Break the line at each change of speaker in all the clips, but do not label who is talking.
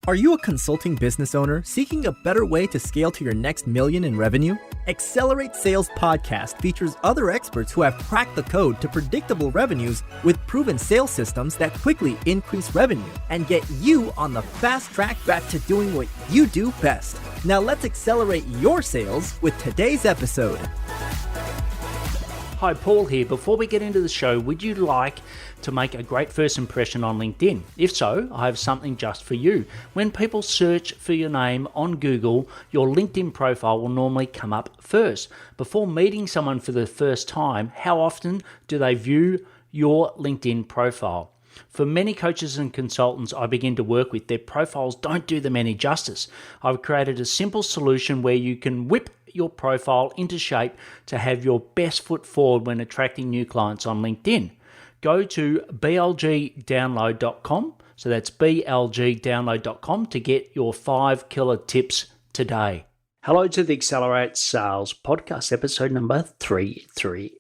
Are you a consulting business owner seeking a better way to scale to your next million in revenue? Accelerate Sales Podcast features other experts who have cracked the code to predictable revenues with proven sales systems that quickly increase revenue and get you on the fast track back to doing what you do best. Now let's accelerate your sales with today's episode.
Hi, Paul here. Before we get into the show, would you like to make a great first impression on LinkedIn? If so, I have something just for you. When people search for your name on Google, your LinkedIn profile will normally come up first. Before meeting someone for the first time, how often do they view your LinkedIn profile? For many coaches and consultants I begin to work with, their profiles don't do them any justice. I've created a simple solution where you can whip your profile into shape to have your best foot forward when attracting new clients on LinkedIn. Go to blgdownload.com, so that's blgdownload.com to get your 5 killer tips today. Hello to the Accelerate Sales Podcast, episode number 330.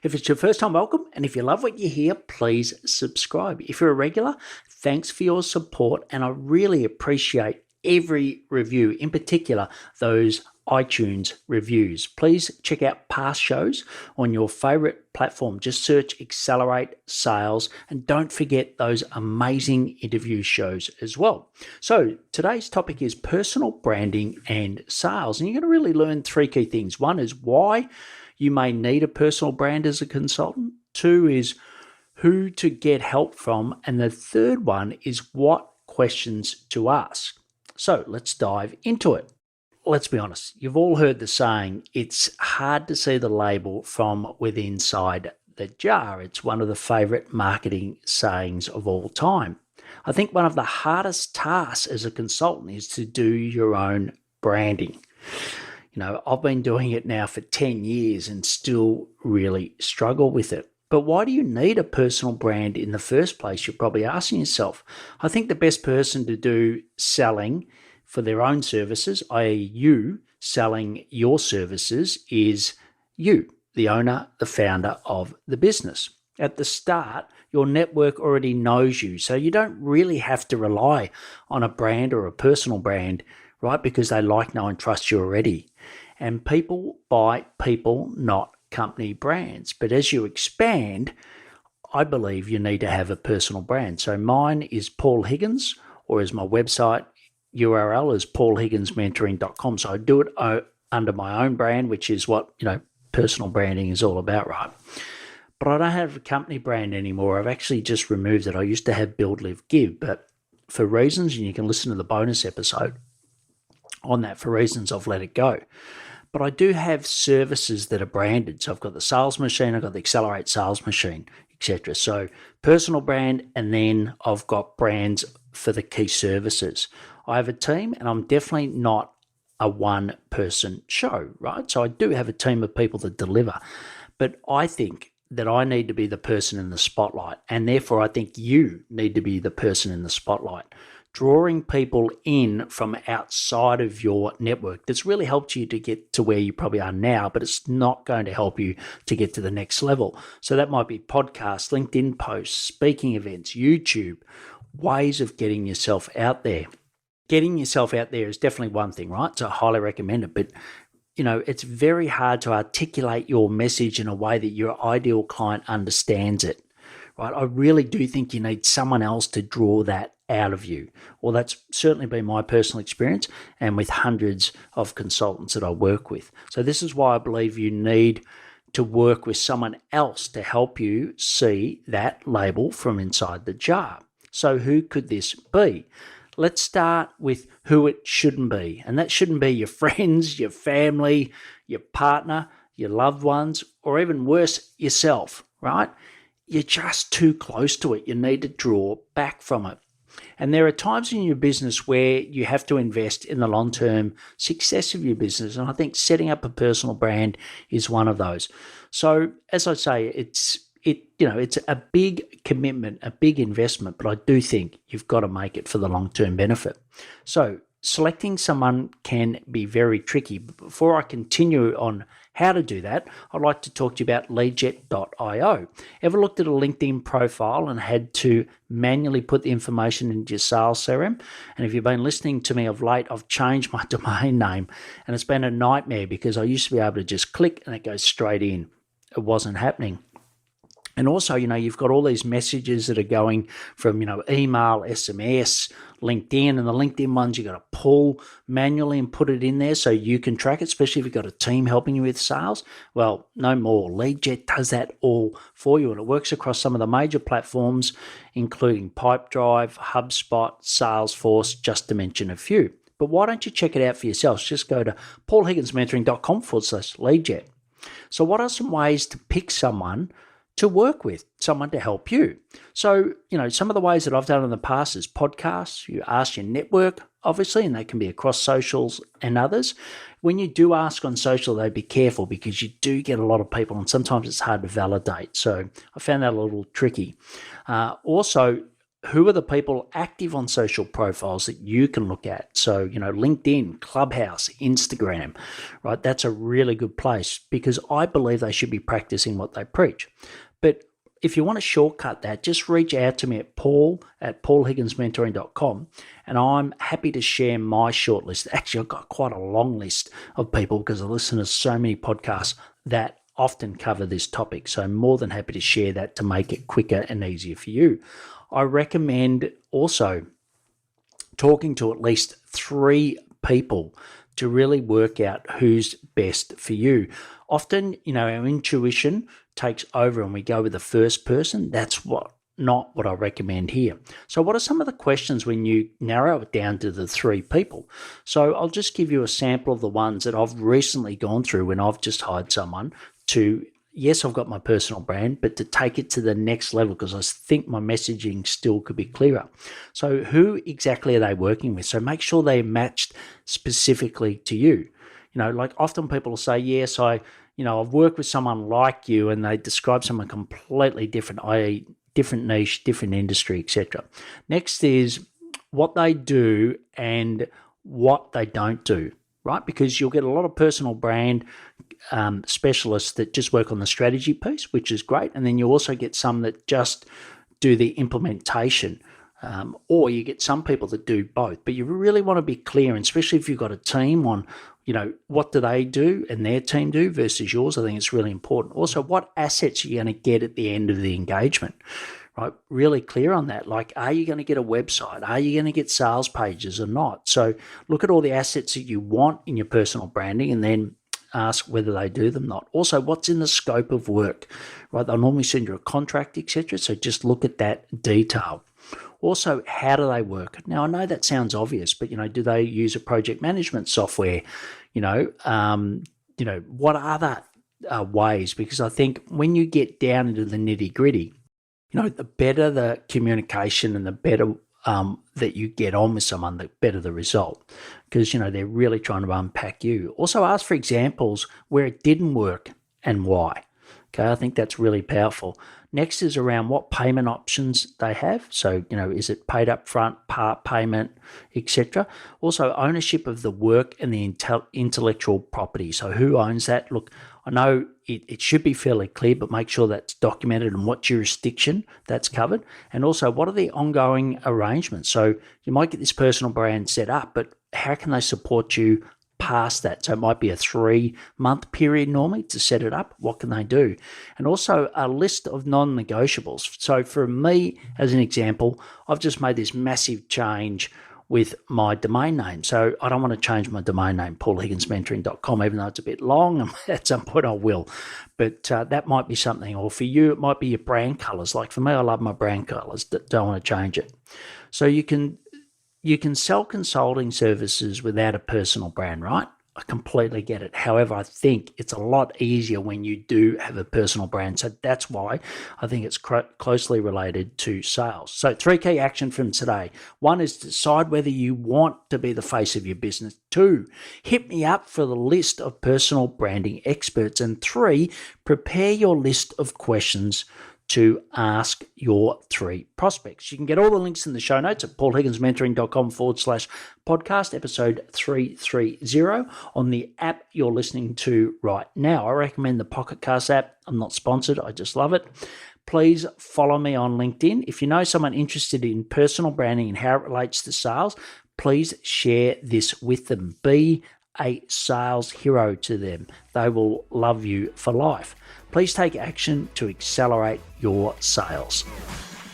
If it's your first time, welcome, and if you love what you hear, please subscribe. If you're a regular, thanks for your support, and I really appreciate every review, in particular those iTunes reviews. Please check out past shows on your favorite platform. Just search Accelerate Sales, and don't forget those amazing interview shows as well. So today's topic is personal branding and sales, and you're going to really learn 3 key things. 1 is why you may need a personal brand as a consultant. 2 is who to get help from. And the 3rd one is what questions to ask. So let's dive into it. Let's be honest, you've all heard the saying, it's hard to see the label from within inside the jar. It's one of the favorite marketing sayings of all time. I think one of the hardest tasks as a consultant is to do your own branding. You know, I've been doing it now for 10 years and still really struggle with it. But why do you need a personal brand in the first place? You're probably asking yourself. I think the best person to do selling for their own services, i.e. you selling your services, is you, the owner, the founder of the business. At the start, your network already knows you, so you don't really have to rely on a brand or a personal brand, right? Because they like, know, and trust you already. And people buy people, not company brands. But as you expand, I believe you need to have a personal brand. So mine is Paul Higgins, or as my website URL is paulhigginsmentoring.com. So I do it under my own brand, which is what, personal branding is all about, right? But I don't have a company brand anymore. I've actually just removed it. I used to have Build, Live, Give, but for reasons, and you can listen to the bonus episode on that, for reasons I've let it go. But I do have services that are branded. So I've got the Sales Machine, I've got the Accelerate Sales Machine, etc. So personal brand, and then I've got brands for the key services. I have a team, and I'm definitely not a one-person show, right? So I do have a team of people that deliver. But I think that I need to be the person in the spotlight, and therefore I think you need to be the person in the spotlight. Drawing people in from outside of your network that's really helped you to get to where you probably are now, but it's not going to help you to get to the next level. So that might be podcasts, LinkedIn posts, speaking events, YouTube, ways of getting yourself out there. Getting yourself out there is definitely one thing, right? So I highly recommend it. But, it's very hard to articulate your message in a way that your ideal client understands it, right? I really do think you need someone else to draw that out of you. Well, that's certainly been my personal experience, and with hundreds of consultants that I work with. So this is why I believe you need to work with someone else to help you see that label from inside the jar. So who could this be? Let's start with who it shouldn't be. And that shouldn't be your friends, your family, your partner, your loved ones, or even worse, yourself, right? You're just too close to it. You need to draw back from it. And there are times in your business where you have to invest in the long-term success of your business. And I think setting up a personal brand is one of those. So as I say, it's a big commitment, a big investment, but I do think you've got to make it for the long-term benefit. So selecting someone can be very tricky. But before I continue on how to do that, I'd like to talk to you about leadjet.io. Ever looked at a LinkedIn profile and had to manually put the information into your sales CRM? And if you've been listening to me of late, I've changed my domain name, and it's been a nightmare because I used to be able to just click and it goes straight in. It wasn't happening. And also, you've got all these messages that are going from, email, SMS, LinkedIn, and the LinkedIn ones you got to pull manually and put it in there so you can track it, especially if you've got a team helping you with sales. Well, no more. LeadJet does that all for you, and it works across some of the major platforms, including Pipedrive, HubSpot, Salesforce, just to mention a few. But why don't you check it out for yourselves? Just go to paulhigginsmentoring.com/LeadJet. So what are some ways to pick someone to work with, someone to help you? So, some of the ways that I've done in the past is podcasts. You ask your network, obviously, and they can be across socials and others. When you do ask on social, though, be careful because you do get a lot of people and sometimes it's hard to validate. So I found that a little tricky. Also, who are the people active on social profiles that you can look at? So, LinkedIn, Clubhouse, Instagram, right? That's a really good place because I believe they should be practicing what they preach. But if you want to shortcut that, just reach out to me at paulhigginsmentoring.com, and I'm happy to share my shortlist. Actually, I've got quite a long list of people because I listen to so many podcasts that often cover this topic. So I'm more than happy to share that to make it quicker and easier for you. I recommend also talking to at least 3 people to really work out who's best for you. Often, our intuition takes over and we go with the first person. That's not what I recommend here. So what are some of the questions when you narrow it down to the 3 people? So I'll just give you a sample of the ones that I've recently gone through when I've just hired someone to, yes, I've got my personal brand, but to take it to the next level because I think my messaging still could be clearer. So who exactly are they working with? So make sure they're matched specifically to you. Like often people will say, yes, I've worked with someone like you, and they describe someone completely different, i.e. different niche, different industry, etc. Next is what they do and what they don't do, right? Because you'll get a lot of personal brand specialists that just work on the strategy piece, which is great. And then you also get some that just do the implementation, or you get some people that do both. But you really want to be clear, and especially if you've got a team, on what do they do and their team do versus yours. I think it's really important. Also, what assets are you going to get at the end of the engagement, right? Really clear on that. Like, are you going to get a website? Are you going to get sales pages or not? So look at all the assets that you want in your personal branding and then ask whether they do them or not. Also, what's in the scope of work, right? They'll normally send you a contract, etc. So just look at that detail. Also, how do they work? Now, I know that sounds obvious, but, do they use a project management software? What other ways? Because I think when you get down into the nitty gritty, the better the communication and the better that you get on with someone, the better the result. Because, they're really trying to unpack you. Also ask for examples where it didn't work and why. Okay, I think that's really powerful. Next is around what payment options they have. So, is it paid up front, part payment, etc. Also, ownership of the work and the intellectual property. So who owns that? Look, I know it should be fairly clear, but make sure that's documented and what jurisdiction that's covered. And also, what are the ongoing arrangements? So you might get this personal brand set up, but how can they support you past that? So it might be a 3-month period normally to set it up. What can they do? And also a list of non-negotiables. So for me, as an example, I've just made this massive change with my domain name. So I don't want to change my domain name, paulhigginsmentoring.com, even though it's a bit long, and at some point I will. But that might be something. Or for you, it might be your brand colors. Like for me, I love my brand colors. Don't want to change it. So you can sell consulting services without a personal brand, right? I completely get it. However, I think it's a lot easier when you do have a personal brand. So that's why I think it's closely related to sales. So 3 key action from today. 1 is decide whether you want to be the face of your business. 2, hit me up for the list of personal branding experts. And 3, prepare your list of questions to ask your 3 prospects. You can get all the links in the show notes at paulhigginsmentoring.com/podcast, episode 330 on the app you're listening to right now. I recommend the Pocket Cast app. I'm not sponsored. I just love it. Please follow me on LinkedIn. If you know someone interested in personal branding and how it relates to sales, please share this with them. Be a sales hero to them. They will love you for life. Please take action to accelerate your sales.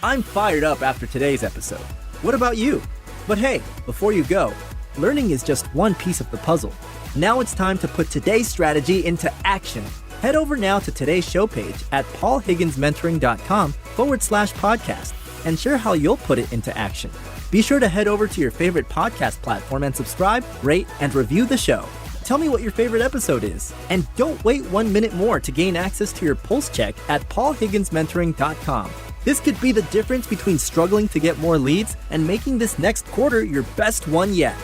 I'm fired up after today's episode. What about you? But hey, before you go, learning is just one piece of the puzzle. Now it's time to put today's strategy into action. Head over now to today's show page at paulhigginsmentoring.com/podcast and share how you'll put it into action. Be sure to head over to your favorite podcast platform and subscribe, rate, and review the show. Tell me what your favorite episode is. And don't wait 1 minute more to gain access to your pulse check at paulhigginsmentoring.com. This could be the difference between struggling to get more leads and making this next quarter your best one yet.